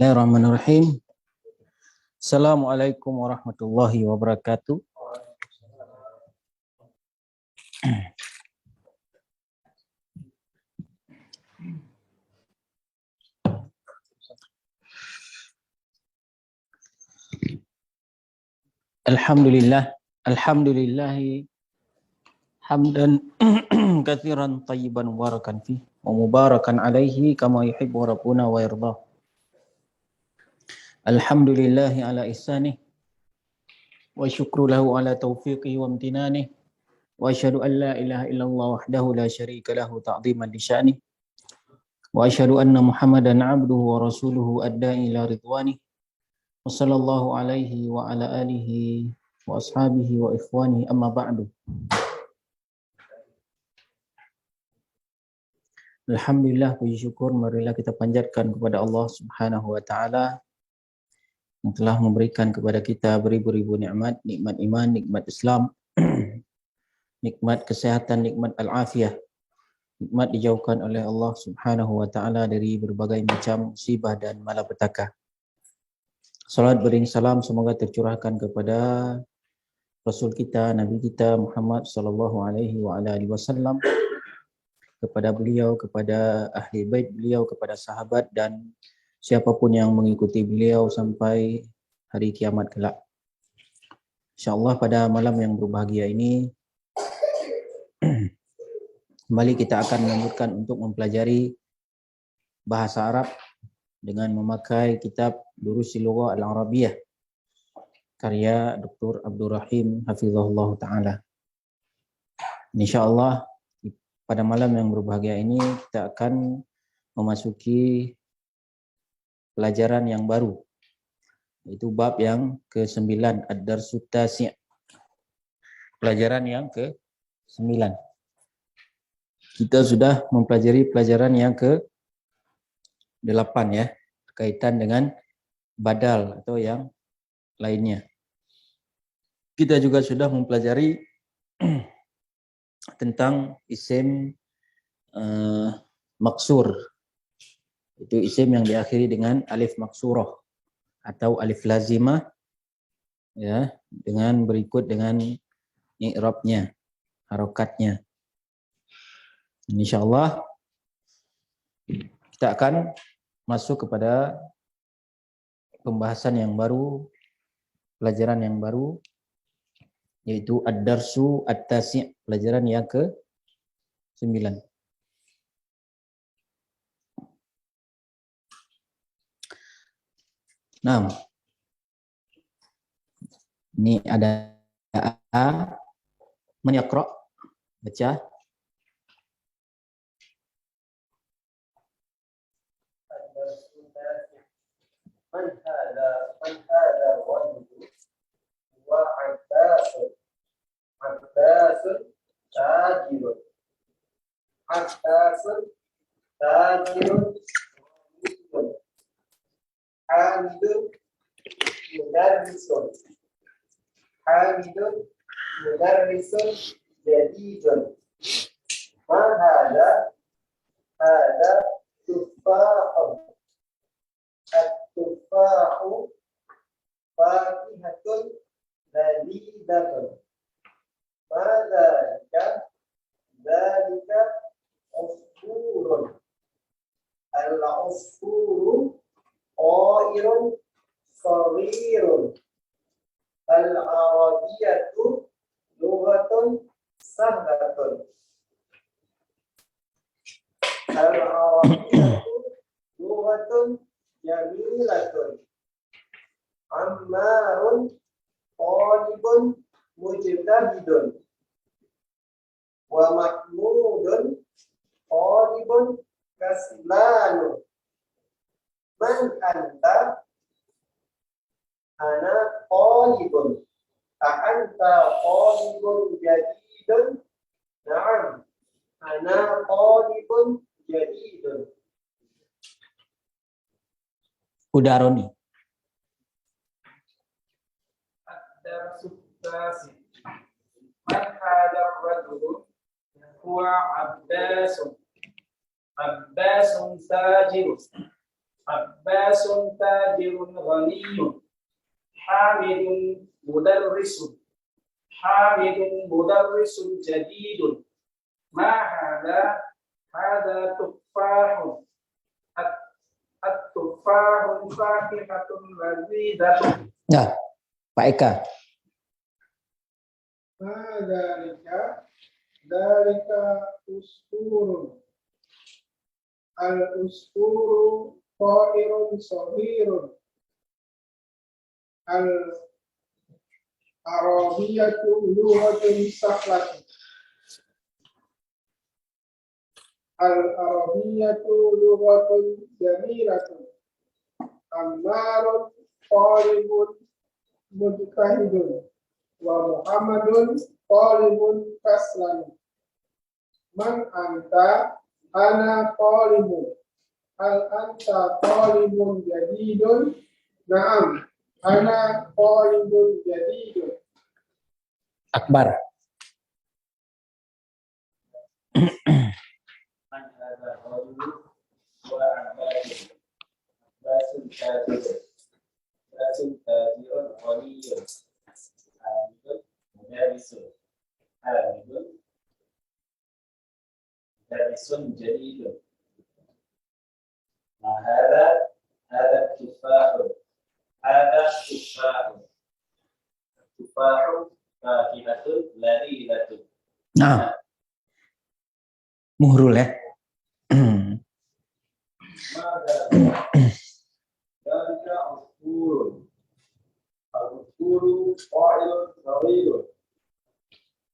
Bismillahirrahmanirrahim. Assalamualaikum warahmatullahi wabarakatuh. Alhamdulillahi hamdan katsiran tayyiban mubarakan fi wa mubarakan alaihi kama yuhibbu rabbuna wa yardah. Alhamdulillahi ala ihsanih wa syukru lahu ala taufiqihi wa amtinanih wa asyhadu an la ilaha illallah wahdahu la syarika lahu ta'dhiman li sya'nih wa asyhadu anna Muhammadan 'abduhu wa rasuluhu adda'i ila ridwanih wa sallallahu alaihi wa ala alihi wa ashabihi wa ikhwani amma ba'du. Alhamdulillah, puji syukur marilah kita panjatkan kepada Allah Subhanahu wa taala yang telah memberikan kepada kita beribu-ribu nikmat, nikmat iman, nikmat Islam, nikmat kesehatan, nikmat al-afiyah, nikmat dijauhkan oleh Allah Subhanahu wa taala dari berbagai macam musibah dan malapetaka. Salat bering salam semoga tercurahkan kepada Rasul kita, Nabi kita Muhammad sallallahu alaihi wa ala alihi wasallam, kepada beliau, kepada ahli bait beliau, kepada sahabat dan siapapun yang mengikuti beliau sampai hari kiamat kelak. InsyaAllah pada malam yang berbahagia ini kembali kita akan melanjutkan untuk mempelajari bahasa Arab dengan memakai kitab Durusil Lugha Al-Arabiyah karya Dr. Abdul Rahim Hafizahullah Ta'ala. InsyaAllah pada malam yang berbahagia ini kita akan memasuki pelajaran yang baru, itu bab yang ke-9, Ad-Darsut Tasi', pelajaran yang ke-9. Kita sudah mempelajari pelajaran yang ke-8 ya, berkaitan dengan badal atau yang lainnya. Kita juga sudah mempelajari tentang isim maksur. Itu isim yang diakhiri dengan alif maksurah atau alif lazimah ya, dengan berikut dengan i'rabnya, harokatnya. Insyaallah kita akan masuk kepada pembahasan yang baru, pelajaran yang baru, yaitu Ad-Darsu At-Tasi', pelajaran yang ke-9. Nah, ini ada A, man yaqra, baca. Man hada wajhu wa Abbasun tajirun Hamidun mudarrisun jadidun. Ma hada tuffahun. At-tuffahu fakihatun ladidatun. Ma dzalika usfurun. Al-usfuru qairun saghirun. Al-arabiyatu lughatun sahlatun. Al-arabiyatu lughatun jamilatun. Ammarun talibun mujtahidun. Wa mahmudun talibun kaslanun. Man anta? Ana talibun. Anta talibun jadidun? Na'am, ana talibun jadidun. Udaroni. Ad-Darsut Tasi'. Man hada rajulu? Huwa Abbasun. Abbasun tajirun. Abbasun tajirun ghaniyun. Hamidun mudarrisun. Hamidun mudarrisun jadidun. Ma hadha tuffahun. At-tuffahun fakihatun lazidatun. Nah, Pak Eka. Dalika usfurun. Al-usfuru ta'irun sahirun. Al-arabiyatu lughatun sahlatun. Al-arabiyatu lughatun jamilatun. Ammarun talibun mujtahidun. Wa Muhammadun talibun kaslan. Man anta? Ana talibun. Hal anta talibun jadidun? Naam, ana talibun jadidun. Akbar. Man hadha rajulu wa Abbasun tajirun ghaniyun. Hamidun mudarrisun. Hamidun mudarrisun jadidun. Ma hadha tufahun. Hadha tufahun. Tufahun fakihatun ladilatun. Nah, muhrul ya. Dalika usfurun. Al-usfuru qa'ilun saghirun.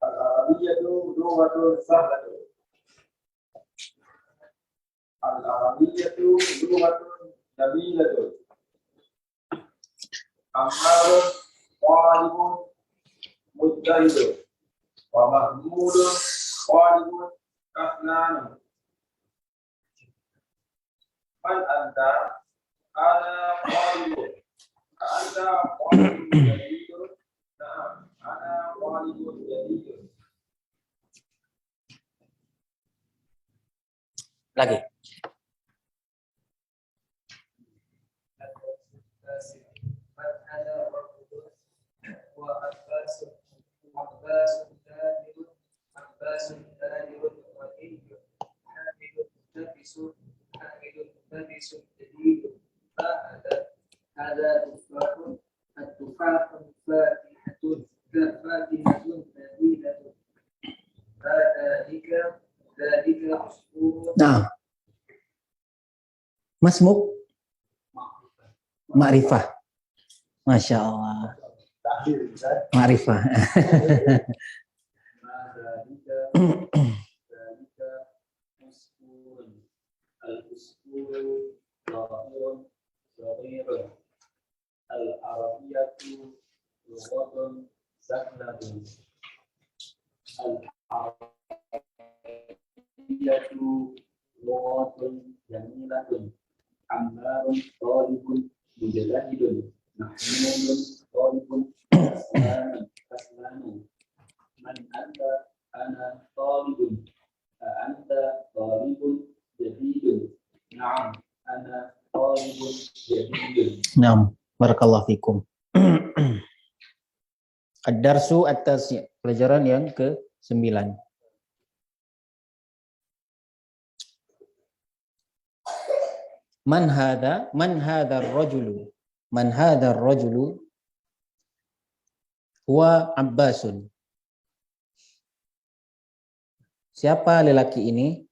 Al-arabiyyatu lughatun sahlatun. Al-arabiyyatu lughatun jamilatun. Ammarun talibun mujtahidun. Wa mahmudun talibun kaslanun. Man anta? Ana talibun. Anta talibun jadidun. Na'am, ana talibun jadidun. Lagi. Man ana rajulun wa Abbasun tajirun. Abbasun tajirun ghaniyun. Hamidun mudarrisun. Hamidun mudarrisun jadidun. Hadha tufahun. At-tufahun fakihatun nabilatun. Dzalika usfurun. Nah, Masmuk Ma'rifah. Masya Allah. Ma'rifah. Dzalika usfurun. Al-usfuru zahirun saghirun. Al-arabiyatu lughatun sahlatun. Al-arabiyatu lughatun jamilatun. Ammarun talibun mujtahidun. Mahmudun talibun kaslanun. Man anta? Ana talibun. Anta talibun jadidun. Naam, ana talibun jadidun. Nah, barakallahu fikum. Ad-darsu at-tasi', pelajaran yang ke-9. Man hadha ar-rajulu. Man hadha ar-rajulu huwa Abbasun. Siapa lelaki ini?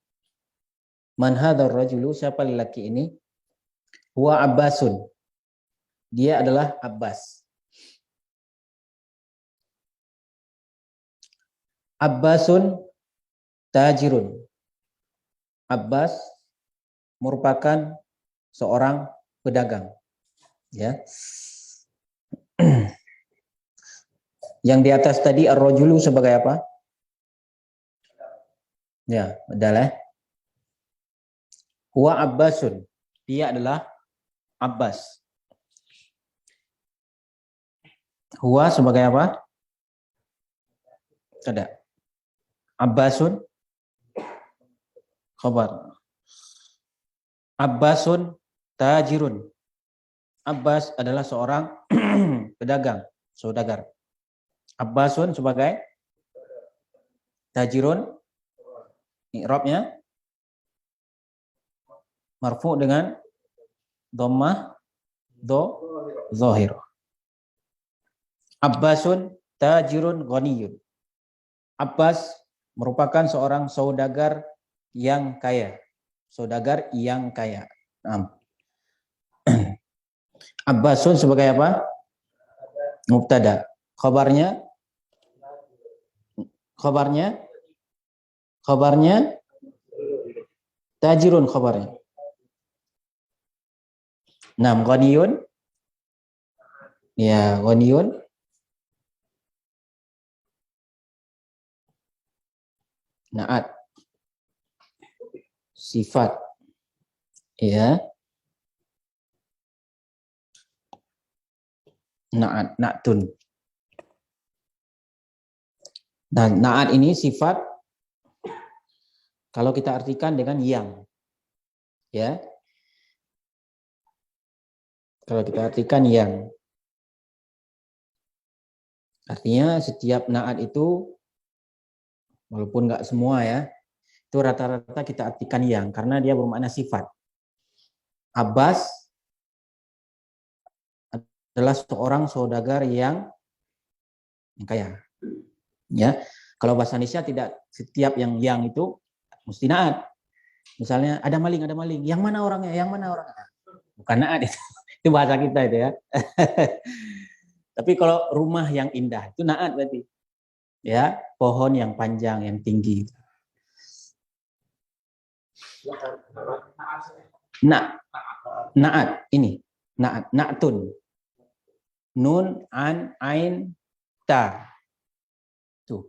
Man hadha ar-rajulu, siapa lelaki ini? Huwa Abbasun. Dia adalah Abbas. Abbasun tajirun. Abbas merupakan seorang pedagang. Ya. Yang di atas tadi ar-rajulu sebagai apa? Ya, adalah huwa Abbasun. Dia adalah Abbas. Huwa sebagai apa? Ada. Abbasun khabar. Abbasun tajirun. Abbas adalah seorang pedagang, saudagar. Abbasun sebagai tajirun, i'rabnya marfu dengan dhammah zahir. Abbasun tajirun ghaniyun. Abbas merupakan seorang saudagar yang kaya. Saudagar yang kaya. Nah. Abbasun sebagai apa? Mubtada. Khabarnya tajirun khabarnya. Nah, ghaniyun. Ya, ghaniyun. Naat. Sifat. Ya. Naat, na'tun. Dan naat ini sifat kalau kita artikan dengan yang. Ya. Kalau kita artikan yang. Artinya setiap naat itu walaupun enggak semua ya, itu rata-rata kita artikan yang karena dia bermakna sifat. Abbas adalah seorang saudagar yang kaya. Ya. Kalau bahasa Indonesia tidak setiap yang itu mesti naat. Misalnya ada maling. Yang mana orangnya? Bukan naat itu. Itu bahasa kita itu ya. Tapi kalau rumah yang indah itu naat berarti. Ya, pohon yang panjang, yang tinggi. Naat ini. Na'tun. Nun, an, ain, ta. Tuh.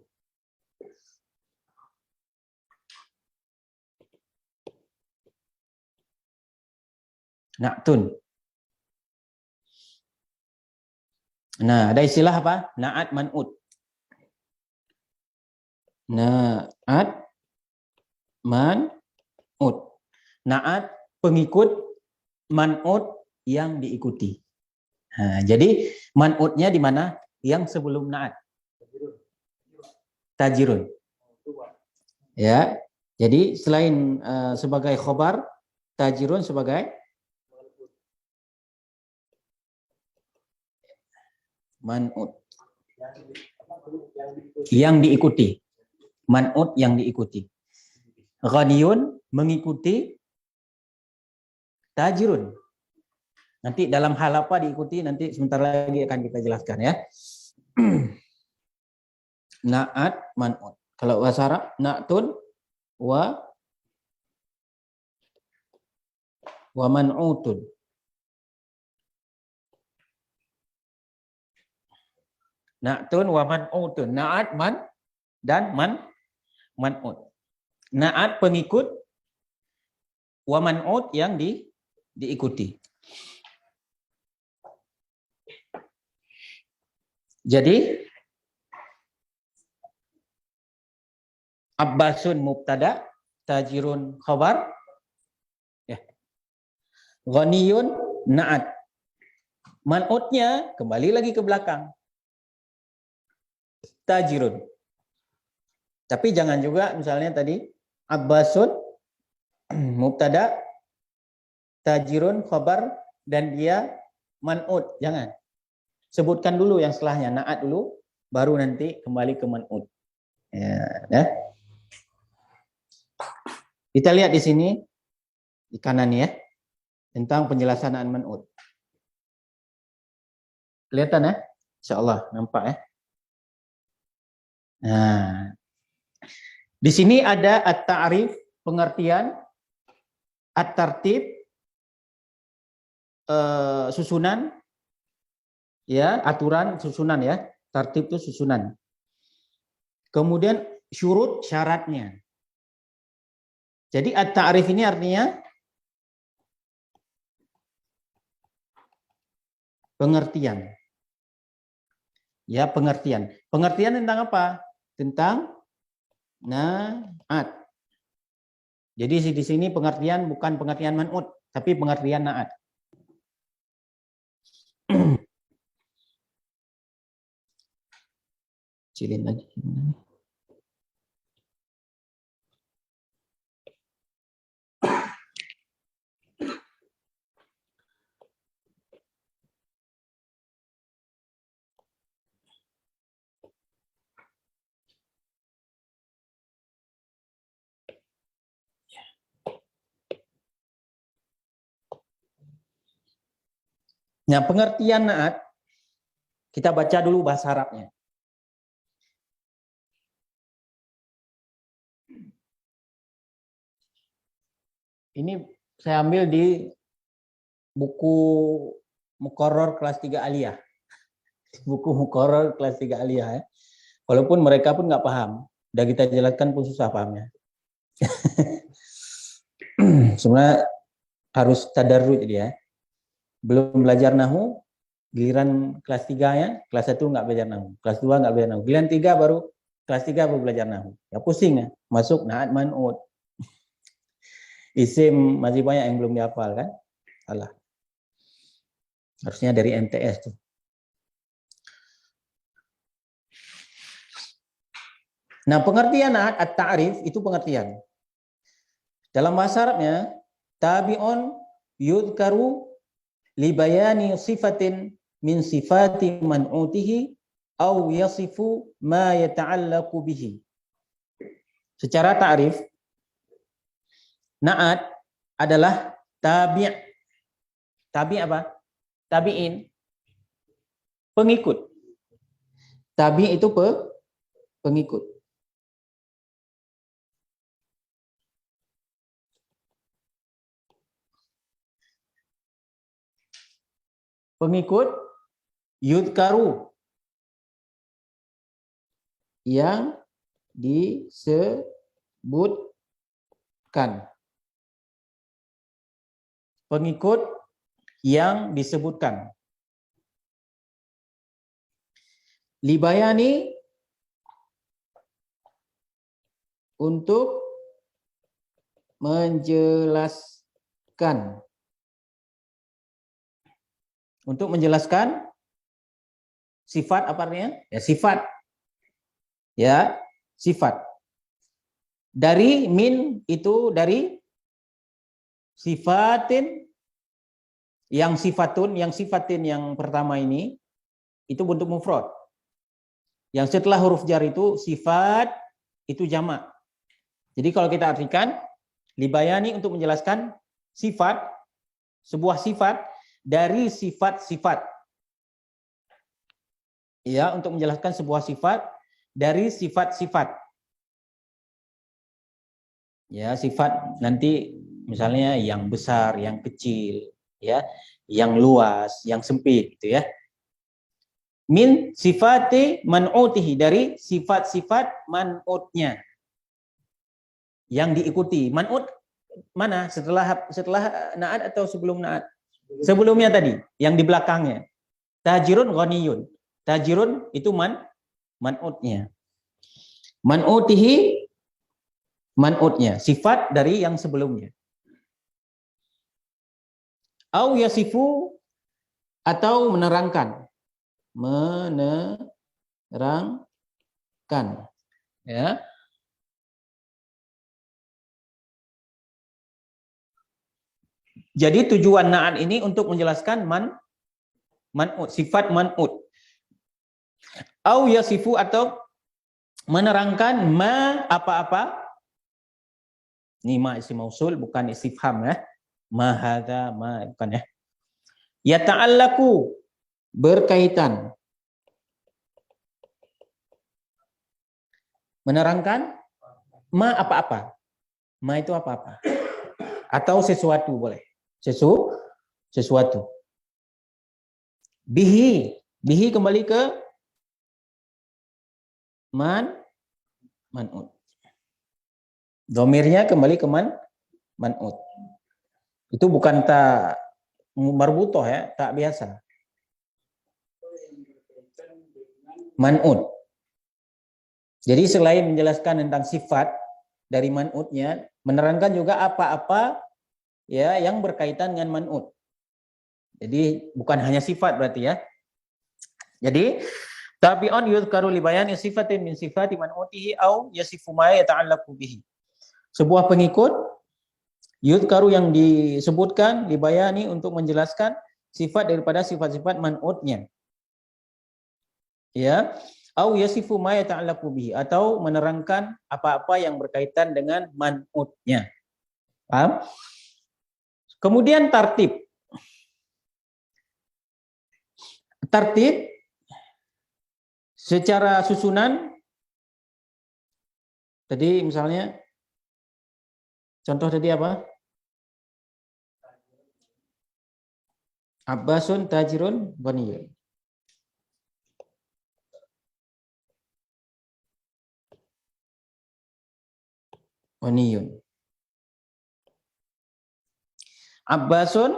Na'tun. Nah, ada istilah apa? Na'at man'ut. Na'at man'ut. Na'at pengikut, man'ut yang diikuti. Nah, jadi man'utnya di mana? Yang sebelum na'at. Tajirun. Ya. Jadi selain sebagai khobar, tajirun sebagai man'ut. Yang diikuti. Man'ut yang diikuti. Ghaniyun mengikuti tajirun. Nanti dalam hal apa diikuti nanti sebentar lagi akan kita jelaskan ya. Na'at man'ut. Kalau bahasa Arab na'tun wa man'utun. Na'tun wa man'utun. Na'at man dan man'ut. Na'at pengikut, wa man'ut yang diikuti. Jadi Abbasun mubtada, tajirun khabar, ya. Ghaniyun na'at. Man'utnya kembali lagi ke belakang. Tajirun. Tapi jangan juga misalnya tadi Abbasun mubtada, tajirun khabar dan dia man'ut. Jangan. Sebutkan dulu yang setelahnya, na'at dulu, baru nanti kembali ke man'ut. Ya. Kita lihat di sini di kanan ya tentang penjelasan man'ut. Kelihatan ya? Insyaallah nampak ya. Nah, di sini ada at-ta'rif, pengertian, at-tartib, susunan, ya aturan susunan ya. Tartib itu susunan. Kemudian syurut, syaratnya. Jadi at-ta'rif ini artinya pengertian. Ya, pengertian. Pengertian tentang apa? Tentang na'at. Jadi di sini pengertian bukan pengertian man'ut, tapi pengertian naat. Cilin lagi. Nah, pengertian naat, kita baca dulu bahasa Arabnya. Ini saya ambil di buku Muqarrar kelas 3 Aliyah. Buku Muqarrar kelas 3 Aliyah ya. Walaupun mereka pun nggak paham. Udah kita jelaskan pun susah pahamnya. Sebenarnya harus tadarruj dia. Belum belajar nahu, giliran kelas 3 ya, kelas 1 nggak belajar nahu, kelas 2 nggak belajar nahu, giliran 3 baru kelas 3 baru belajar nahu. Ya pusing ya, masuk naat man'ut. Isim masih banyak yang belum dihafal kan? Salah. Harusnya dari MTS tuh. Nah, pengertian naat at-ta'rif itu pengertian. Dalam bahasa Arabnya, tabi'un yudhkaru li bayani sifatin min sifati man'utihi aw yasifu ma yata'allaqu bihi. Secara ta'rif, naat adalah tabi'. Tabi' apa? Tabi'in. Pengikut. Tabi' itu pengikut. Pengikut yudkaru yang disebutkan. Pengikut yang disebutkan. Libayani untuk menjelaskan. Untuk menjelaskan sifat apa artinya? Ya sifat. Ya, sifat. Dari min itu dari sifatin yang sifatun, yang sifatin yang pertama ini itu bentuk mufrad. Yang setelah huruf jar itu sifat itu jamak. Jadi kalau kita artikan libayani untuk menjelaskan sifat, sebuah sifat dari sifat-sifat. Ya, untuk menjelaskan sebuah sifat dari sifat-sifat. Ya, sifat nanti misalnya yang besar, yang kecil, ya, yang luas, yang sempit gitu ya. Min sifati man'utihi, dari sifat-sifat man'utnya yang diikuti. Man'ut mana? Setelah naat atau sebelum naat? Sebelumnya tadi, yang di belakangnya. Tajirun ghaniyun. Tajirun itu man'utnya. Man'utihi man'utnya, sifat dari yang sebelumnya. Au yasifu atau menerangkan. Menerangkan. Ya. Jadi tujuan na'at ini untuk menjelaskan man'ut, sifat man'ut. Au yasifu atau menerangkan ma apa-apa. Ini ma isim mausul bukan istifham ya. Ma hadza ma bukan ya. Ya ta'allaku berkaitan. Menerangkan ma apa-apa. Ma itu apa-apa. Atau sesuatu boleh. Sesuatu. Bihi kembali ke man'ut. Domirnya kembali ke man'ut. Itu bukan tak marbutoh ya, tak biasa. Man'ut. Jadi selain menjelaskan tentang sifat dari man'utnya, menerangkan juga apa-apa ya yang berkaitan dengan man'ut. Jadi bukan hanya sifat berarti ya. Jadi tabi'un yuzkaru li bayani sifatin min sifati man'utihi au yasifu ma yata'allaqu bihi. Sebuah pengikut yuzkaru yang disebutkan li bayani untuk menjelaskan sifat daripada sifat-sifat man'utnya. Ya, au yasifu ma yata'allaqu bihi, atau menerangkan apa-apa yang berkaitan dengan man'utnya. Paham? Kemudian tartib. Tartib secara susunan, tadi misalnya contoh tadi apa? Abbasun tajirun ghaniyun. Ghaniyun. Abbasun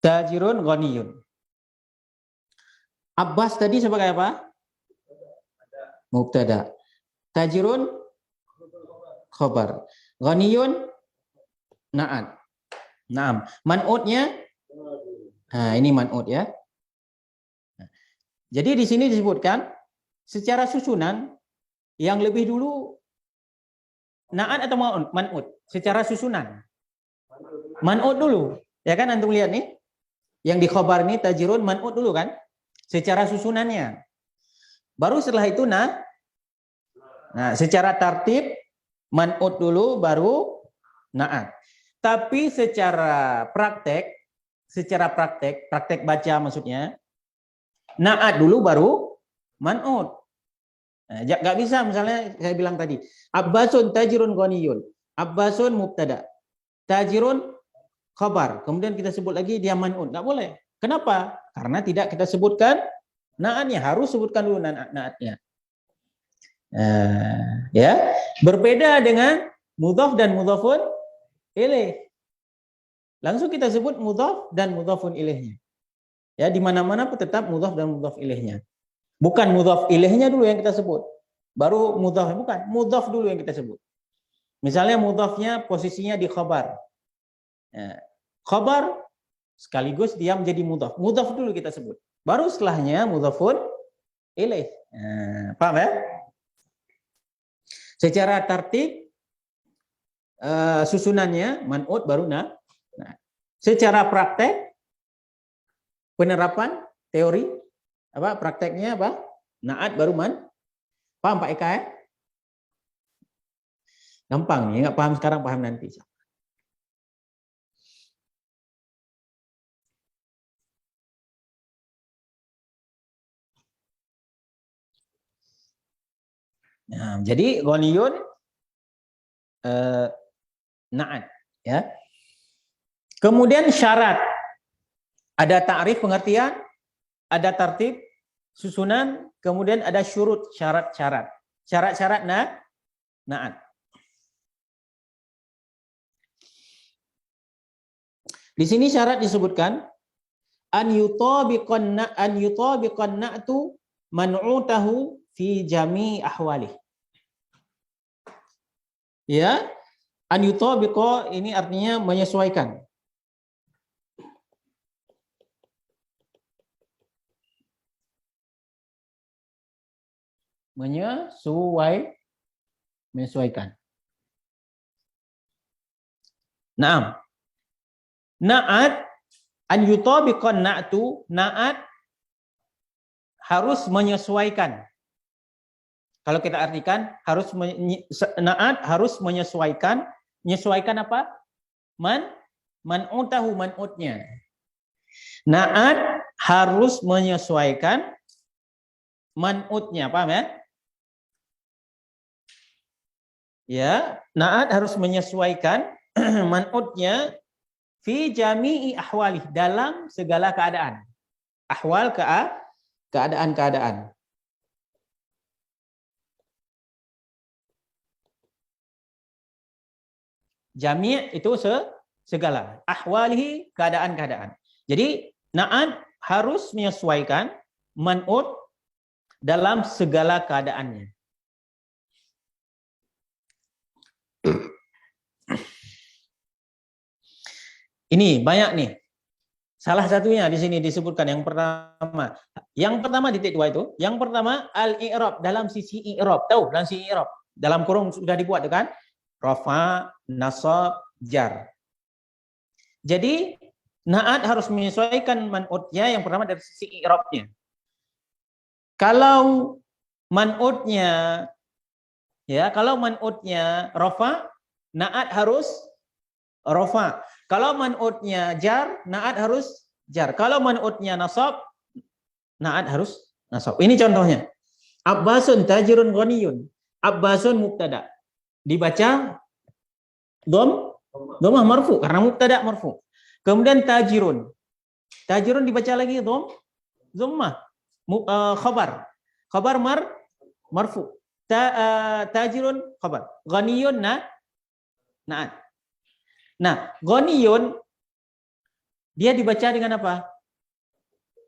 tajirun ghaniyun. Abbas tadi sebagai apa? Mubtada. Tajirun khabar. Ghaniyun na'at. Naam. Man'utnya, nah ini man'ut ya. Jadi di sini disebutkan secara susunan yang lebih dulu na'at atau man'ut? Secara susunan. Man'ut dulu. Ya kan antum lihat nih. Yang di khabar ini tajirun man'ut dulu kan? Secara susunannya. Baru setelah itu nah secara tartib man'ut dulu baru na'at. Tapi secara praktek baca maksudnya, na'at dulu baru man'ut. Nah, gak bisa misalnya saya bilang tadi, Abbasun tajirun ghaniyun. Abbasun mubtada. Tajirun khabar. Kemudian kita sebut lagi dia man'ut. Gak boleh. Kenapa? Karena tidak kita sebutkan na'atnya, harus sebutkan dulu na'atnya. Ya, berbeda dengan mudhaf dan mudhafun ilaih. Langsung kita sebut mudhaf dan mudhafun ilaihnya. Ya, di mana-mana tetap mudhaf dan mudhaf ilaihnya. Bukan mudhaf ilaihnya dulu yang kita sebut. Baru mudhaf, bukan. Mudhaf dulu yang kita sebut. Misalnya mudhafnya posisinya di khabar. Ya, khabar sekaligus dia menjadi mudhaf. Mudhaf dulu kita sebut. Baru setelahnya mudhafun ilaih. Paham ya? Secara tertib susunannya man'ut baru nah. Secara praktek penerapan teori apa prakteknya apa? Na'at baru man. Paham Pak Eka ya? Gampang nih, nggak paham sekarang paham nanti. Nah, jadi ghaniyun na'at ya. Kemudian syarat. Ada ta'rif pengertian, ada tartib susunan, kemudian ada syurut syarat-syarat. Syarat-syarat na'at. Di sini syarat disebutkan an yutabiqan na'tu man'utahu fi jami ahwalih. Ya, an yutabiqa ini artinya menyesuaikan. Menyesuaikan. Naam. Na'at an yutabiqan na'tu, na'at harus menyesuaikan. Kalau kita artikan na'at harus menyesuaikan. Menyesuaikan apa? Man'utahu man'utnya. Na'at harus menyesuaikan man'utnya, paham ya? Ya, na'at harus menyesuaikan man'utnya fi jami'i ahwalih, dalam segala keadaan. Ahwal keadaan-keadaan. Jami' itu segala. Ahwalihi keadaan-keadaan. Jadi na'at harus menyesuaikan man'ut dalam segala keadaannya. Ini banyak nih. Salah satunya di sini disebutkan yang pertama. Yang pertama di titik 2 itu, yang pertama al-i'rab dalam sisi i'rab. Tahu dalam sisi i'rab. Dalam kurung sudah dibuat kan? Rafa, nasab, jar. Jadi na'at harus menyesuaikan man'utnya yang pertama dari sisi i'rabnya. Kalau man'utnya kalau man'utnya rafa, na'at harus rafa. Kalau man'utnya jar, na'at harus jar. Kalau man'utnya nasab, na'at harus nasab. Ini contohnya. Abbasun tajirun ghaniyun. Abbasun mubtada. Dibaca dhammah marfu karena mubtada marfu. Kemudian tajirun. Tajirun dibaca lagi dhammah khabar. Khabar marfu. Tajirun khabar. Ghaniyun na'at. Nah, ghaniyun dia dibaca dengan apa?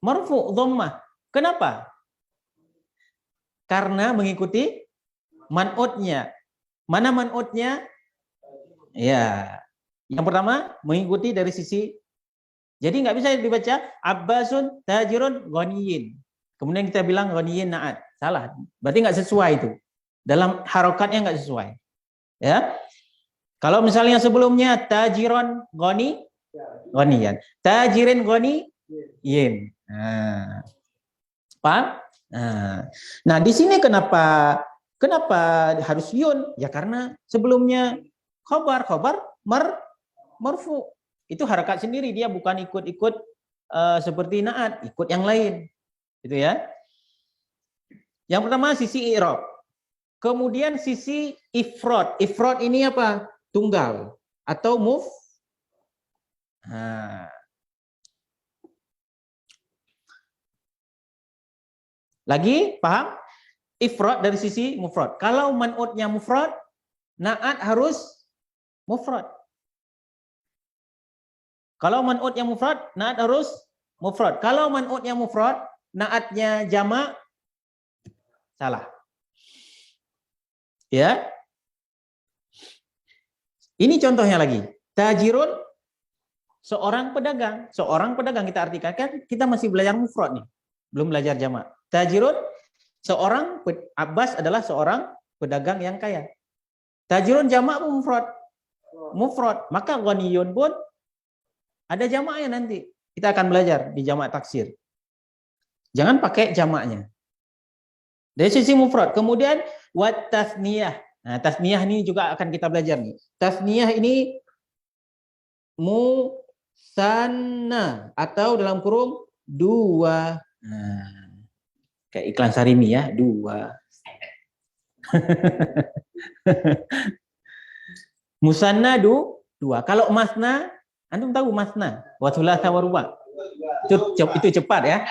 Marfu dhammah. Kenapa? Karena mengikuti man'utnya. Mana man'utnya? Ya. Yang pertama mengikuti dari sisi. Jadi nggak bisa dibaca Abbasun tajirun ghaniyin. Kemudian kita bilang ghaniyin na'at. Salah. Berarti nggak sesuai itu. Dalam harokatnya nggak sesuai. Ya. Kalau misalnya sebelumnya tajiron ghaniyan. Tajirin ghaniyin. Nah. Paham? Nah, di sini kenapa harus yun? Ya karena sebelumnya khabar marfu. Itu harakat sendiri, dia bukan ikut-ikut seperti na'at, ikut yang lain. Gitu ya. Yang pertama sisi i'rab. Kemudian sisi ifrad. Ifrad ini apa? Tunggal atau Lagi paham? Ifrad dari sisi mufrad. Kalau man'utnya mufrad, na'at harus mufrad. Kalau man'utnya mufrad, na'at harus mufrad. Kalau man'utnya mufrad, na'atnya jamak, salah. Ya. Ini contohnya lagi. Tajirun, seorang pedagang. Seorang pedagang kita artikan, kan kita masih belajar mufrad nih. Belum belajar jamak. Tajirun, seorang Abbas adalah seorang pedagang yang kaya. Tajirun jamak mufrad. Mufrad. Maka ghaniyun pun ada jamaknya nanti. Kita akan belajar di jamak taksir. Jangan pakai jamaknya. Dari sisi mufrad. Kemudian wat tasniyah. Nah, tasniyah ini juga akan kita belajar nih. Tasniyah ini musanna atau dalam kurung dua. Nah, kayak iklan Sarimi ya, dua. Musanna dua. Kalau masna, antum tahu masna? Wa thulatsa wa ruba'. Itu cepat ya.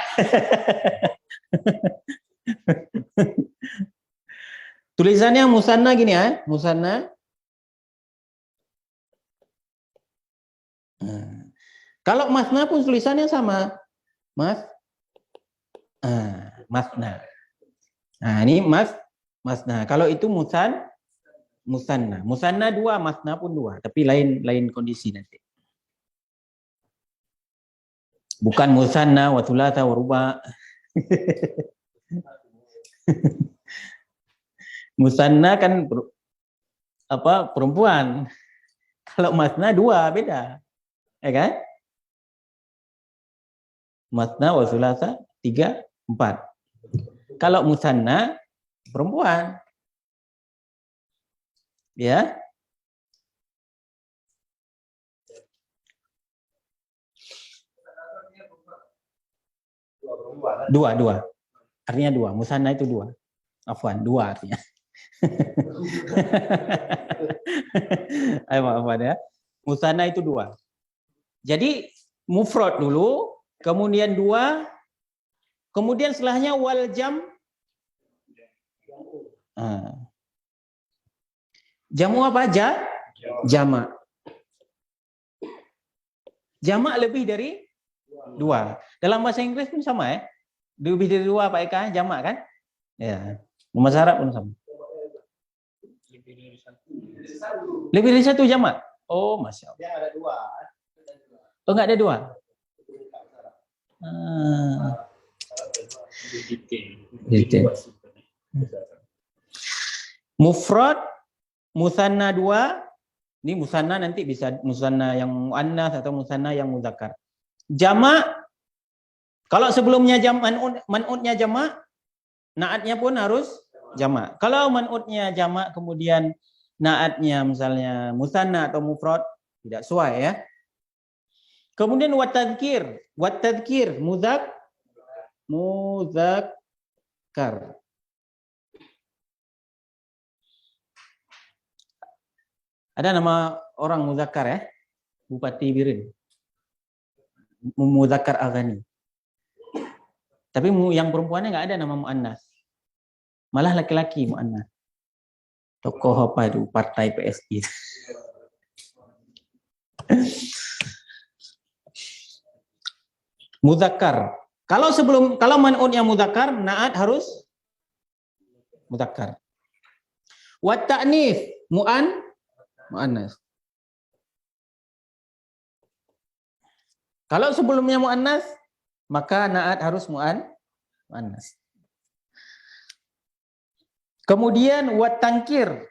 Tulisannya musanna gini ya, musanna. Kalau masna pun tulisannya sama. Masna. Nah, ini masna. Kalau itu musanna. Musanna dua, masna pun dua, tapi lain kondisi nanti. Bukan musanna wa thulatsa wa ruba'. Musanna kan perempuan. Kalau masna dua, beda. Ya kan? Masna wa thulatsa 3, 4. Kalau musanna perempuan. Ya. Dua. Artinya dua. Musanna itu dua. Afwan, dua artinya. Ayo maafan ya. Musanna itu dua. Jadi mufrad dulu, kemudian dua, kemudian setelahnya wal jamu apa aja? Jamak. Jamak lebih dari dua. Dalam bahasa Inggris pun sama ya. Lebih dari dua Pak Eka, jamak kan? Ya. Bahasa Arab pun sama. Lebih dari satu jamak. Oh, masya Allah. Dia ada dua. Oh, enggak ada dua. Gitu. Mufrad, musanna dua. Ini musanna nanti bisa musanna yang muannas atau musanna yang muzakkar. Jamak, kalau sebelumnya man'utnya jamak, naatnya pun harus jamak. Kalau man'utnya jamak kemudian naatnya misalnya musanna atau mufrad, tidak sesuai ya. Kemudian wat tadzkir muzakkar. Ada nama orang muzakkar ya, Bupati Birin, Muzakkar Aghani. Tapi yang perempuannya nggak ada nama muannas, malah laki-laki muannas. Tokoh apa itu, partai PSI. Muzakkar. Kalau man'utnya muzakkar, naat harus muzakkar. Wat ta'nits muannas. Kalau sebelumnya muannas, maka naat harus muannas. Kemudian wat tankir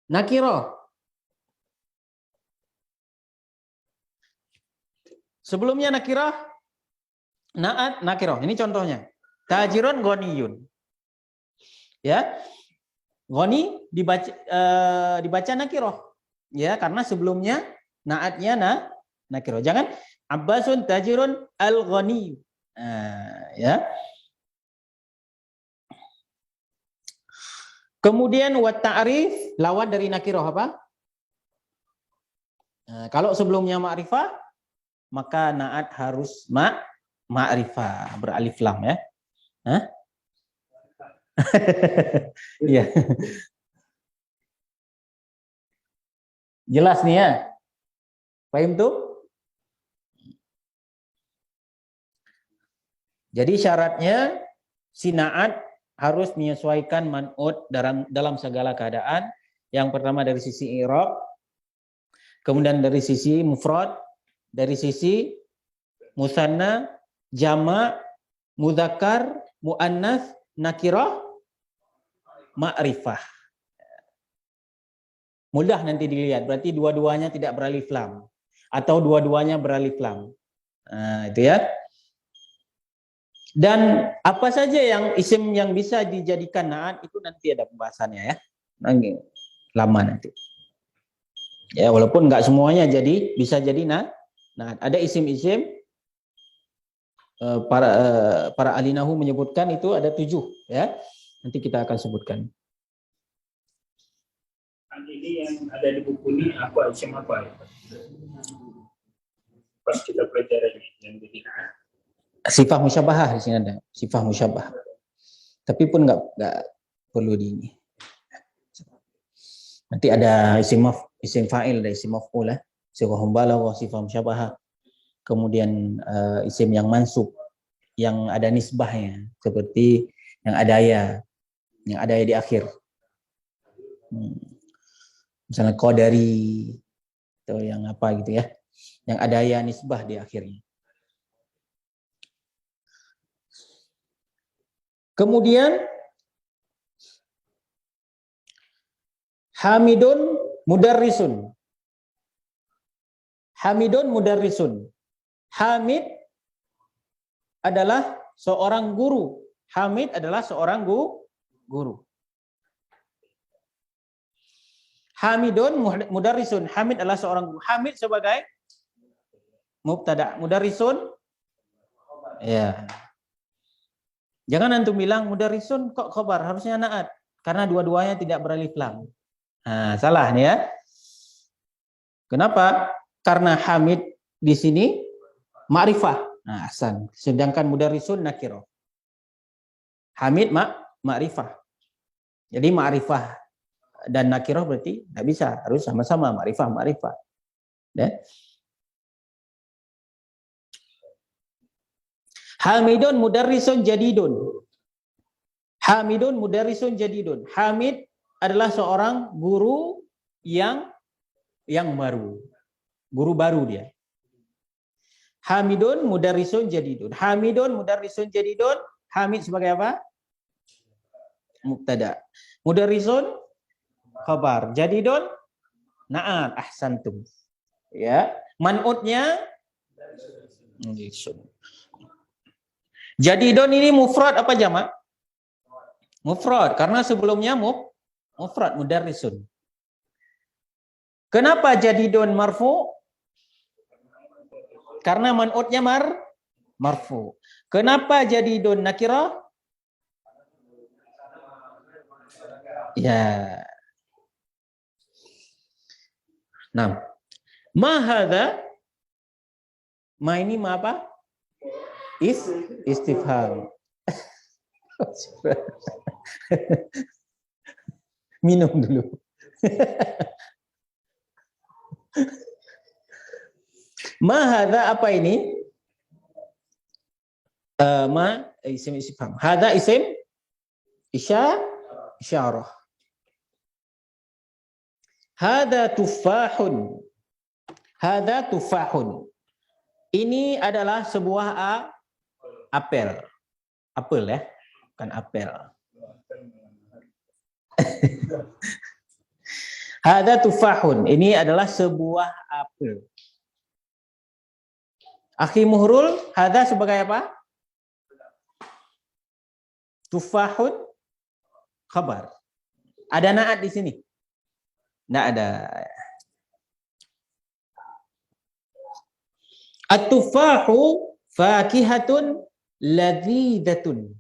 nakirah. Sebelumnya nakirah, naat nakirah. Ini contohnya. Tajirun ghaniyun. Ya. Ghani dibaca nakirah. Ya, karena sebelumnya naatnya nakirah. Jangan Abbasun tajirun al-ghani. Ya. Kemudian wat ta'rif, lawan dari nakirah apa? Kalau sebelumnya ma'rifah, maka naat harus ma'rifah, beralif lam ya. Iya. Jelas nih ya. Paham tuh? Jadi syaratnya si naat harus menyesuaikan man'ut dalam segala keadaan. Yang pertama dari sisi i'rab, kemudian dari sisi mufrad, dari sisi musanna, jama', mudzakkar, muannas, nakirah, ma'rifah. Mudah nanti dilihat, berarti dua-duanya tidak beralif lam atau dua-duanya beralif lam. Itu ya. Dan apa saja yang isim yang bisa dijadikan naat itu nanti ada pembahasannya ya. Nanti lama nanti. Ya, walaupun nggak semuanya bisa jadi naat. Ada isim-isim para ahli nahwu menyebutkan itu ada 7 ya. Nanti kita akan sebutkan. Ini yang ada di buku ini apa isim apa ya? Pas kita pelajari yang jadi sifah musyabahah di sini ada, sifah musyabahah. Tapi pun nggak perlu di ini. Nanti ada isim fa'il, ada isim maf'ul ya. Sifah mubalaghah, sifah musyabahah. Kemudian isim yang mansub yang ada nisbahnya seperti yang adaya di akhir. Misalnya qadari atau yang apa gitu ya. Yang adaya nisbah di akhirnya. Kemudian Hamidun mudarrisun. Hamidun mudarrisun. Hamid adalah seorang guru. Hamid adalah seorang guru. Hamidun mudarrisun. Hamid adalah seorang guru. Hamid sebagai mubtada. Mudarrisun ya. Jangan antum bilang mudarrisun kok khobar, harusnya naat karena dua-duanya tidak beralif lam. Salah nih ya. Kenapa? Karena Hamid di sini ma'rifah. Ahsan. Sedangkan mudarrisun nakirah. Hamid ma'rifah. Jadi ma'rifah dan nakirah berarti tidak bisa, harus sama-sama ma'rifah. Ya. Hamidun mudarrisun jadidun. Hamidun mudarrisun jadidun. Hamid adalah seorang guru yang baru. Guru baru dia. Hamidun mudarrisun jadidun. Hamidun mudarrisun jadidun. Hamid sebagai apa? Mubtada. Mudarrisun khabar. Jadidun na'at, ahsantum. Ya, man'utnya jadidun ini mufrad apa jamak? Mufrad, karena sebelumnya mufrad mudarrisun. Kenapa jadidun marfu? Karena man'utnya marfu. Kenapa jadidun nakirah? Ya. Nah, ma hadza? Ma ini ma apa? Istifham. Minum dulu. Ma hadza apa ini? Ma isim istifham. Hadza isim isyarah. Hadza tufahun. Hadza tufahun. Ini adalah sebuah apel. Apel ya, bukan apel. Hadza tufahun. Ini adalah sebuah apel. Akhi Muhrul, hadza sebagai apa? Tufahun khabar. Ada na'at di sini? Enggak ada. At-tufahu fakihatun ladhidatun.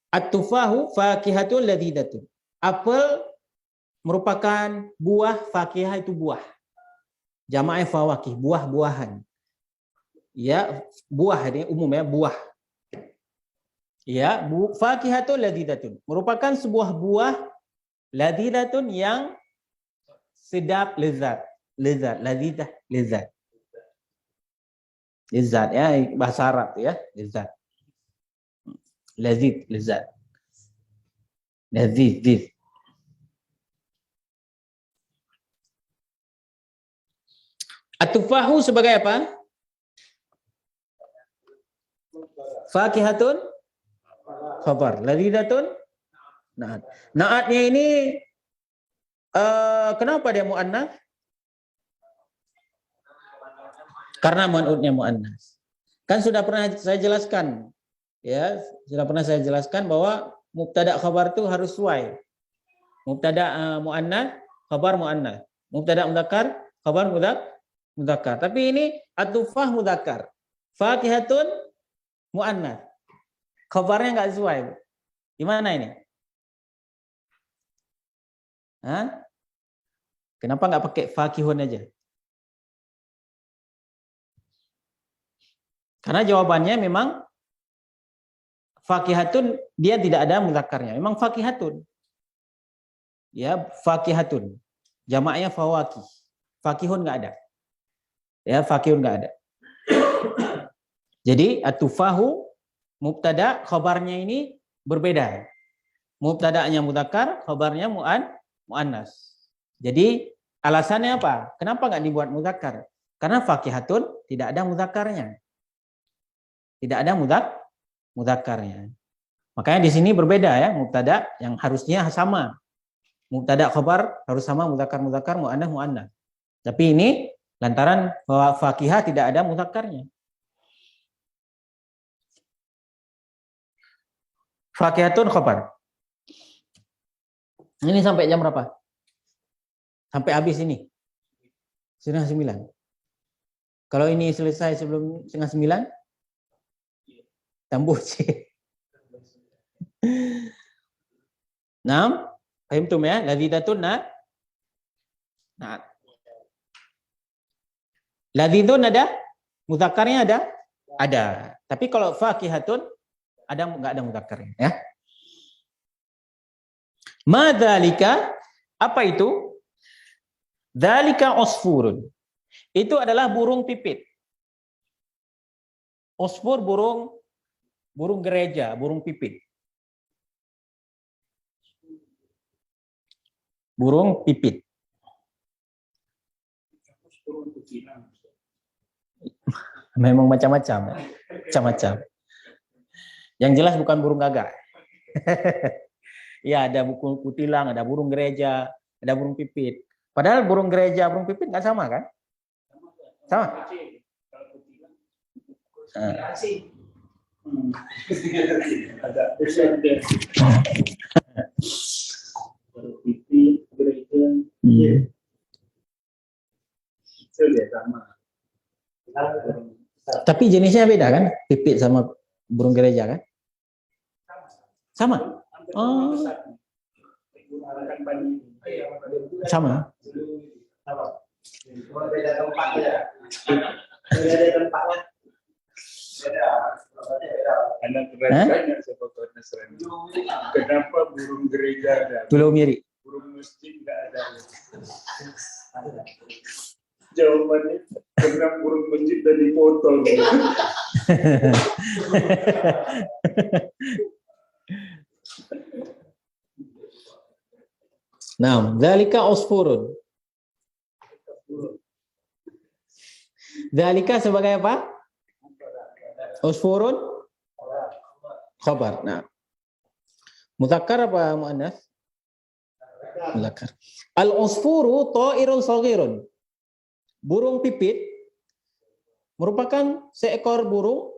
At-tufahu fakihatun ladhidatun. Apel merupakan buah, fakihah itu buah. Jama'nya fawakih, buah-buahan. Ya, buah ini umum ya, buah. Ya, fakihatun ladhidatun. Merupakan sebuah buah ladhidatun yang sedap, lezat. Lezat, ladhidah, lezat. Lezat ya, bahasa Arab ya, lezat. Lazid, lezat. Lazid. At-tufahu sebagai apa? Fakihatun khabar. Ladhidatun na'at. Na'atnya ini kenapa dia mu'annas? Karena man'utnya mu'annas. Kan sudah pernah saya jelaskan. Ya, sudah pernah saya jelaskan bahwa mubtada khabar itu harus sesuai. Mubtada mu'annas, khabar mu'annas. Mubtada mudzakkar, khabar mudzakkar. Tapi ini at-tufah mudzakkar. Fakihatun mu'annas. Khabarnya enggak sesuai. Gimana ini? Hah? Kenapa enggak pakai fakihun aja? Karena jawabannya memang fakihatun, dia tidak ada mudzakarnya. Memang fakihatun. Ya, fakihatun. Jamaknya fawakih. Fakihun enggak ada. Ya, fakihun enggak ada. Jadi at-tufahu mubtada, khabarnya ini berbeda. Mubtada'nya mudzakar, khabarnya muannas. Jadi alasannya apa? Kenapa enggak dibuat mudzakar? Karena fakihatun tidak ada mudzakarnya. Tidak ada mudzakarnya. Makanya di sini berbeda ya, mubtada yang harusnya sama. Mubtada khabar harus sama, mudzakkar muannas. Tapi ini lantaran fakihah tidak ada mudzakarnya. Fakihatun khabar. Ini sampai jam berapa? Sampai habis ini. 8:30. Kalau ini selesai sebelum 8:30, tambah C. Nah, fahimtum ya? Ladhidatun na'at. Ladhidun ada? Mudzakarnya ada? Ada. Tapi kalau fakihatun ada enggak ada mudzakarnya ya? Ma dzalika? Apa itu? Dzalika usfurun. Itu adalah burung pipit. Usfur burung gereja, burung pipit. Burung pipit. Memang macam-macam. Macam-macam. Yang jelas bukan burung gagak. Ya, ada burung kutilang, ada burung gereja, ada burung pipit. Padahal burung gereja, burung pipit nggak sama kan? Sama. Agak besar deh. Pipit, gereja, itu dia sama. Tapi jenisnya beda kan? Pipit sama burung gereja kan? Sama. Oh, sama. Beda tempat ya. Beda tempatnya. Anak kerajaan sebetulnya Nasrani. Kenapa burung gereja ada? Pulau Miri. Burung masjid nggak ada. Jawabannya karena burung masjid dan dipotong. Nah, dzalika usfurun. Dzalika sebagai apa? Usfurun khabar. Nah. Mudzakkar apa muannas? Mudzakkar. Al-usfuru ta'irun shaghirun. Burung pipit merupakan seekor burung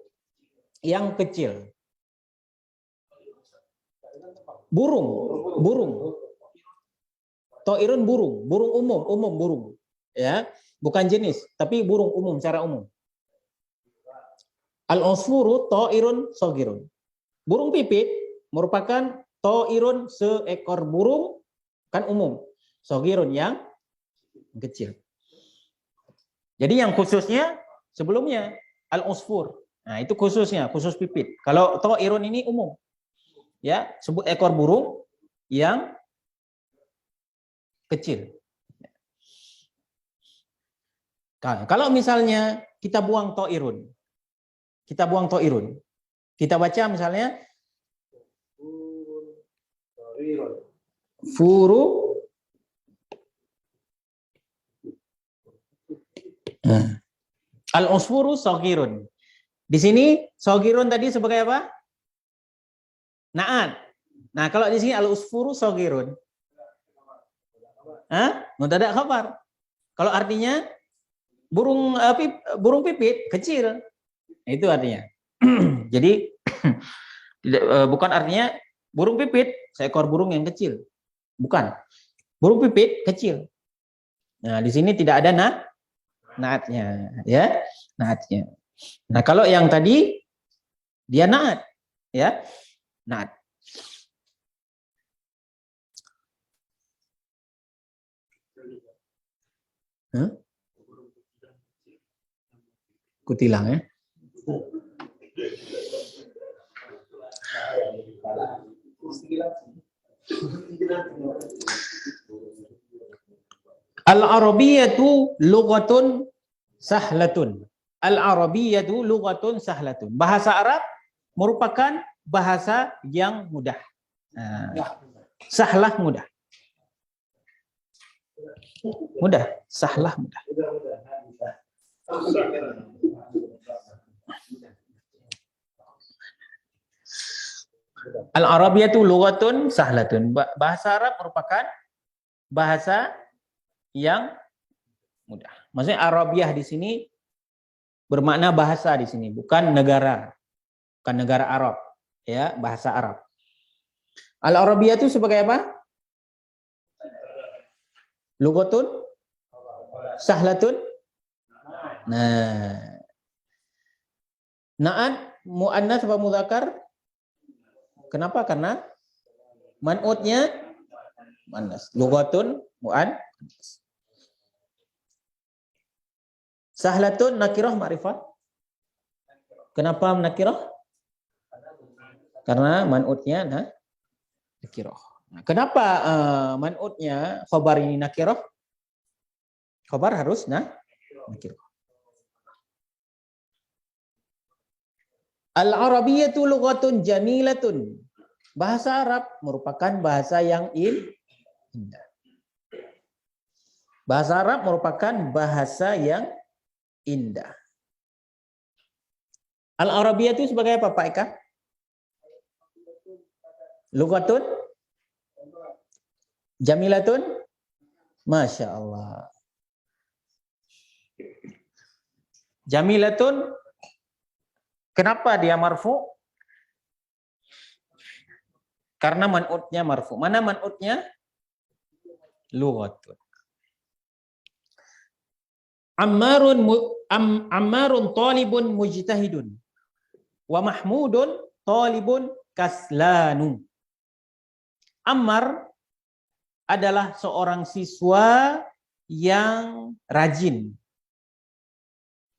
yang kecil. Burung. Ta'irun burung umum burung. Ya, bukan jenis, tapi burung umum secara umum. Al-usfuru ta'irun shaghirun. Burung pipit merupakan ta'irun seekor burung kan umum. Shaghirun yang kecil. Jadi yang khususnya sebelumnya al-usfur. Nah, itu khususnya, khusus pipit. Kalau ta'irun ini umum. Ya, sebut ekor burung yang kecil. Kalau misalnya kita buang ta'irun. Kita baca misalnya furu al-usfuru shaghirun. Di sini shaghirun tadi sebagai apa? Na'at. Nah, kalau di sini al-usfuru shaghirun. Mubtada khabar. Kalau artinya burung pipit kecil. Itu artinya. Jadi bukan artinya burung pipit seekor burung yang kecil. Bukan. Burung pipit kecil. Nah, di sini tidak ada naatnya, ya. Naatnya. Nah, kalau yang tadi dia naat, ya. Naat. Kutilang ya. Al-Arabiyyatu lughatun sahlatun. Al-Arabiyyatu lughatun sahlatun. Bahasa Arab merupakan bahasa yang mudah. Sahlah mudah. Mudah, sahlah mudah. Al-Arabiyyatu lughatun sahlatun. Bahasa Arab merupakan bahasa yang mudah. Maksudnya Arabiah di sini bermakna bahasa di sini, bukan negara. Bukan negara Arab, ya, bahasa Arab. Al-Arabiyyah itu sebagai apa? Lughatun sahlatun. Nah. Na'at muannas apa mudzakkar? Kenapa? Karena man'utnya muannas. Lughatun muannas. Sahlatun nakirah ma'rifah. Kenapa nakirah? Karena man'utnya nakirah. Nah, kenapa man'utnya khabar ini nakirah? Khabar harus nakirah. Al-Arabiyyatu lughatun jamilatun. Bahasa Arab merupakan bahasa yang indah. Bahasa Arab merupakan bahasa yang indah. Al-Arabiyah itu sebagai apa Pak Eka? Lughatun? Jamilatun? Masya Allah. Jamilatun, kenapa dia marfu? Karena man'utnya marfu. Mana man'utnya? Lughatun. Ammarun talibun mujtahidun. Wa Mahmudun talibun kaslanu. Ammar adalah seorang siswa yang rajin.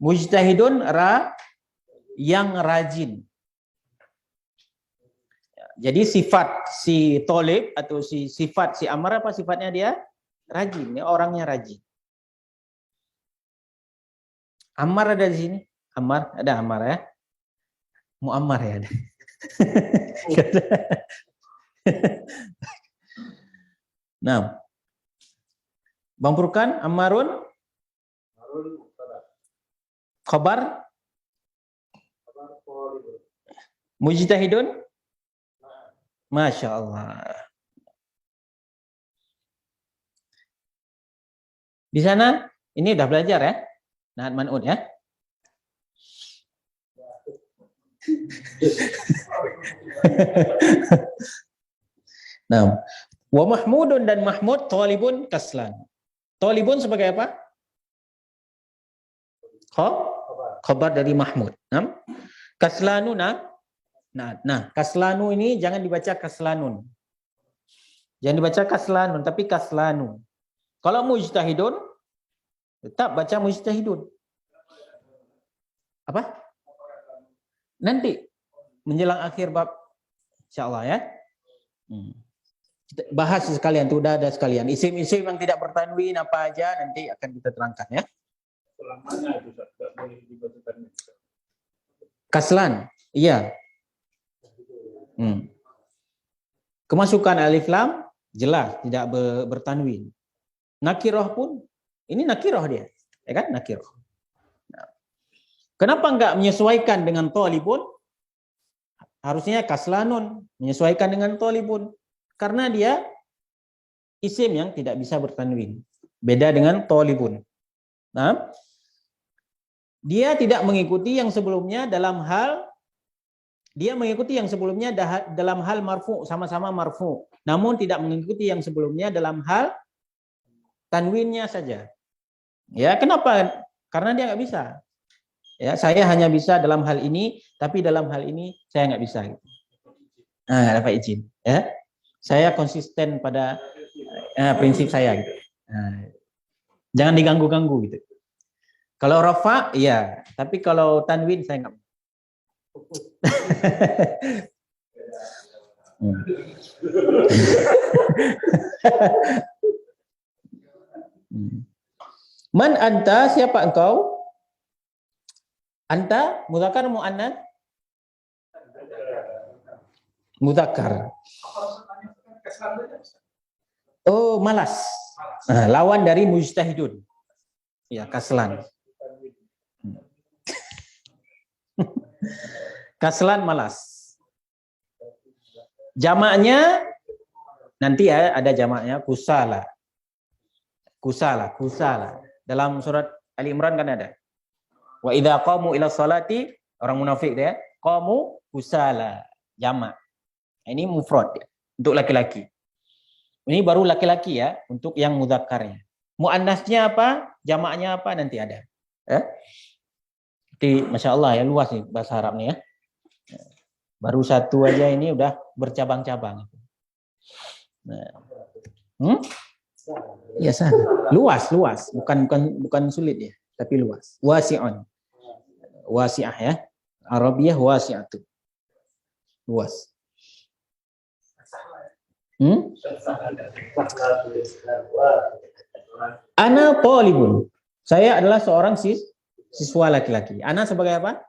Mujtahidun yang rajin. Jadi sifat si talib atau sifat si Ammar apa sifatnya dia? Rajin, ya, orangnya rajin. Ammar ada di sini? Ammar, ada Ammar ya? Muammar ya ada. Nah, Bang Furkan, Ammarun? Khabar? Mujtahidun? Masya Allah. Di sana, ini udah belajar ya? Nahat man'ud ya? Nah, wa Mahmudun dan Mahmud talibun kaslan. Talibun sebagai apa? Khabar dari Mahmud. Nah, kaslanu nah, kaslanu ini jangan dibaca kaslanun. Jangan dibaca kaslanun, tapi kaslanu. Kalau mujtahidun, tetap baca mujtahidun. Apa? Nanti menjelang akhir bab, insyaallah ya. Kita bahas sekalian, itu udah ada sekalian. Isim-isim yang tidak bertanwin apa aja nanti akan kita terangkan ya. Selamanya itu tidak boleh dibacakan. Kaslan, iya. Kemasukan alif lam jelas tidak bertanwin. Nakiroh pun ini nakiroh dia, ya kan? Nakiroh. Nah, kenapa enggak menyesuaikan dengan talibun? Harusnya kaslanun menyesuaikan dengan talibun karena dia isim yang tidak bisa bertanwin. Beda dengan talibun. Nah, dia tidak mengikuti yang sebelumnya dalam hal dalam hal marfu, sama-sama marfu. Namun tidak mengikuti yang sebelumnya dalam hal tanwinnya saja. Ya, kenapa? Karena dia nggak bisa. Ya, saya hanya bisa dalam hal ini, tapi dalam hal ini saya nggak bisa. Nah, nggak dapat izin. Ya, saya konsisten pada prinsip saya. Gitu. Nah, jangan diganggu-ganggu gitu. Kalau rafa, iya. Tapi kalau tanwin saya nggak. Man anta, siapa engkau? Anta, mudzakkar muannas? Mudzakkar. Oh, malas. Nah, lawan dari mujtahidun. Ya, kaslan. Kaslan malas. Jamaknya nanti ya ada jamaknya kusala. Kusala. Dalam surat Ali Imran kan ada. Wa idza qamu ila sholati, orang munafik dia, qamu kusala, jamak. Ini mufrad ya, untuk laki-laki. Ini baru laki-laki ya, untuk yang mudzakkarnya. Muannasnya apa? Jamaknya apa nanti ada. Jadi Masya Allah ya, luas nih bahasa Arab nih ya. Baru satu aja ini udah bercabang-cabang. Nah. Ya sah. Luas, bukan sulit ya, tapi luas. Wasi'un. Wasi'ah ya. Arabiyah wasi'atu. Luas. Ana talibun. Saya adalah seorang siswa laki-laki. Ana sebagai apa?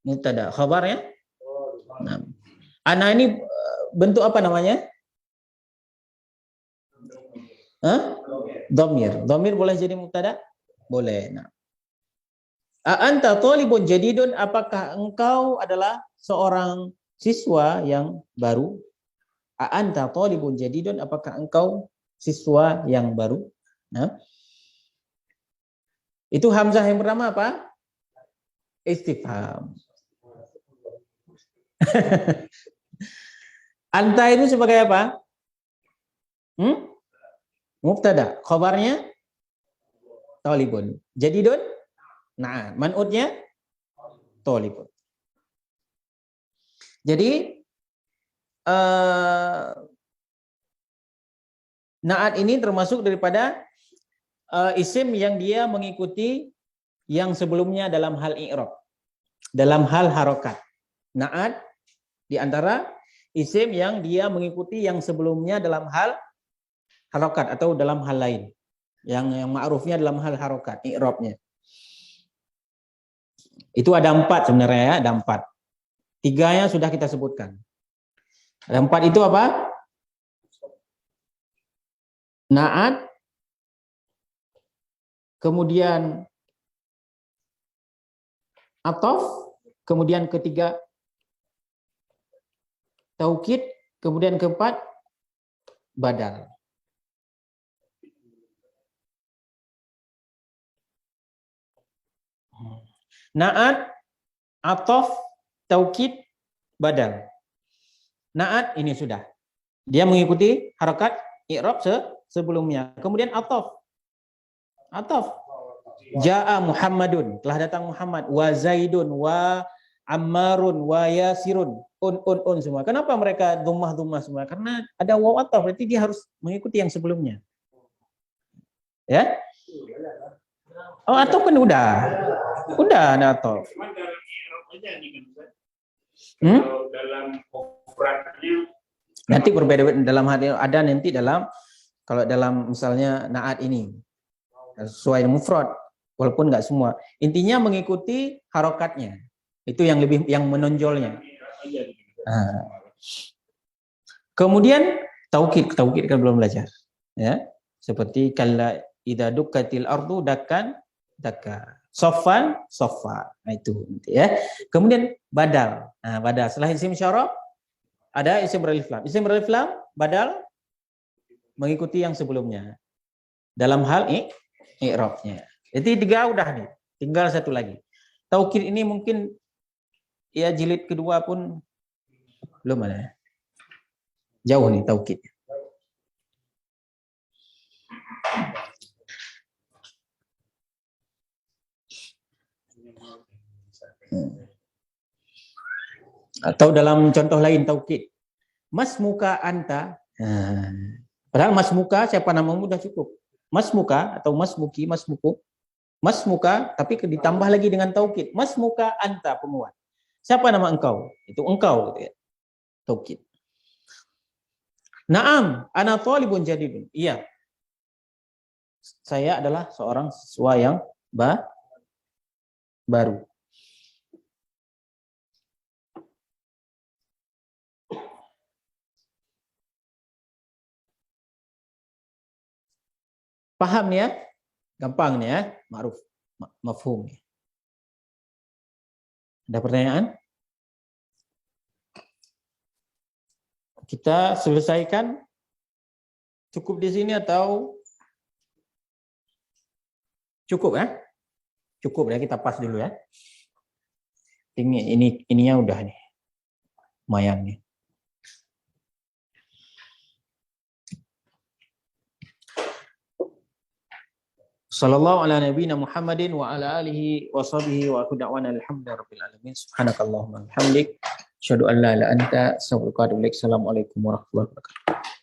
Mubtada. Khabarnya? Nah. Ana ini bentuk apa namanya? Dhamir. Dhamir boleh jadi mubtada? Boleh. Nah. anta talibun jadidun, apakah engkau adalah seorang siswa yang baru? Anta talibun jadidun, apakah engkau siswa yang baru? Nah, itu hamzah yang pertama apa? Istifham. Anta itu sebagai apa? Mubtada. Khabarnya talibun. Jadidun? Nah, man'utnya talibun. Jadi naat ini termasuk daripada isim yang dia mengikuti yang sebelumnya dalam hal i'rab, dalam hal harokat. Naat di antara isim yang dia mengikuti yang sebelumnya dalam hal harokat atau dalam hal lain. Yang ma'rufnya dalam hal harokat, i'rabnya. Itu ada 4 sebenarnya ya, ada 4. 3-nya sudah kita sebutkan. Ada 4 itu apa? Naat, kemudian atof, kemudian ketiga taukid, kemudian keempat badal. Naat, atof, taukid, badal. Naat ini sudah. Dia mengikuti harakat i'rab sebelumnya. Kemudian atof. Atof. Ja'a Muhammadun, telah datang Muhammad. Wa Zaidun, wa Ammarun, wa Yasirun. Un semua. Kenapa mereka dhammah semua? Karena ada waw atof, berarti dia harus mengikuti yang sebelumnya. Ya? Oh, atof kan udah. Udah ada atof. Cuman dalam i'rab aja nih kan, Ustaz. Kalau dalam mufradnya nanti berbeda dalam hati, ada nanti dalam, kalau dalam misalnya naat ini sesuai mufrad walaupun nggak semua, intinya mengikuti harokatnya, itu yang lebih yang menonjolnya. Kemudian taukid kan belum belajar ya, seperti kalla idza dukkatil ardu dakkan dakka, soffan soffa, nah itu ya. Kemudian badal, nah badal setelah isim isyarah ada isim beralif lam. Isim beralif lam badal mengikuti yang sebelumnya dalam hal i'rabnya. Jadi 3 udah nih, tinggal 1 lagi. Taukid ini mungkin ya jilid kedua pun belum ada. Jauh nih taukid. Atau dalam contoh lain taukid. Mas muka anta. Padahal mas muka siapa namamu udah cukup. Mas muka atau mas muki, mas muku. Mas muka tapi ditambah lagi dengan taukid. Mas muka anta penguat. Siapa nama engkau? Itu engkau gitu ya. Taukid. Naam, ana thalibun jadidun. Iya. Saya adalah seorang siswa yang baru. Paham ya? Gampang nih ya, ma'ruf, mafhum. Ada pertanyaan? Kita selesaikan cukup di sini atau cukup ya? Cukup ya, kita pas dulu ya. Ininya udah nih. Lumayan nih. Sallallahu ala nabiyina Muhammadin wa ala alihi wa sahbihi wa da'wana alhamdulillahirabbil alamin. Subhanakallahumma wa bihamdik, asyhadu an la ilaha illa anta, astaghfiruka wa atubu ilaik. Assalamualaikum warahmatullahi wabarakatuh.